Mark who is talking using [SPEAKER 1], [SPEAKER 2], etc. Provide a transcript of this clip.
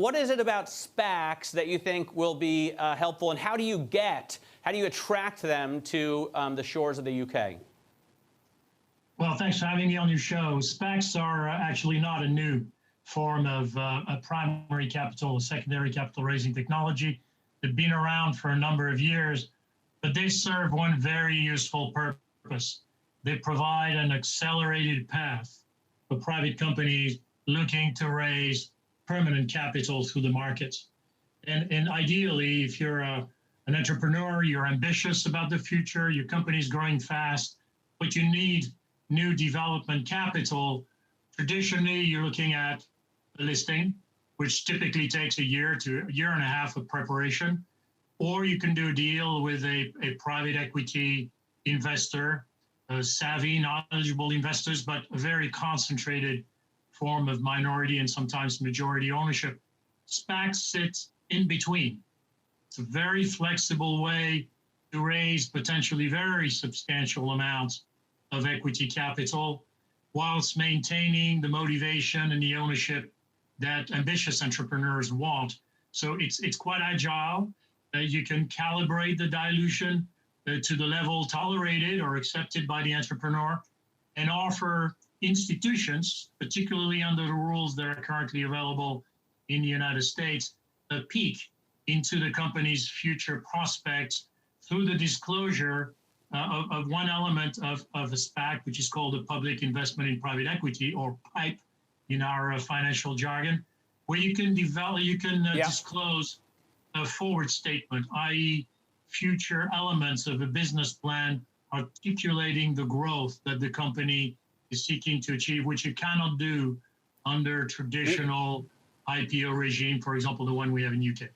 [SPEAKER 1] What is it about SPACs that you think will be helpful, and how do you attract them to the shores of the UK?
[SPEAKER 2] Well, thanks for having me on your show. SPACs are actually not a new form of a primary capital, a secondary capital raising technology. They've been around for a number of years, but they serve one very useful purpose. They provide an accelerated path for private companies looking to raise permanent capital through the markets. And ideally, if you're an entrepreneur, you're ambitious about the future, your company's growing fast, but you need new development capital, traditionally you're looking at a listing, which typically takes a year to a year and a half of preparation, or you can do a deal with a private equity investor, savvy, knowledgeable investors, but a very concentrated form of minority and sometimes majority ownership. SPACs sit in between. It's a very flexible way to raise potentially very substantial amounts of equity capital whilst maintaining the motivation and the ownership that ambitious entrepreneurs want. So it's quite agile. You can calibrate the dilution to the level tolerated or accepted by the entrepreneur, and offer institutions, particularly under the rules that are currently available in the United States, a peek into the company's future prospects through the disclosure of one element of a SPAC, which is called a public investment in private equity, or PIPE in our financial jargon, where you can disclose a forward statement, i.e. future elements of a business plan articulating the growth that the company is seeking to achieve, which you cannot do under traditional IPO regime, for example, the one we have in UK.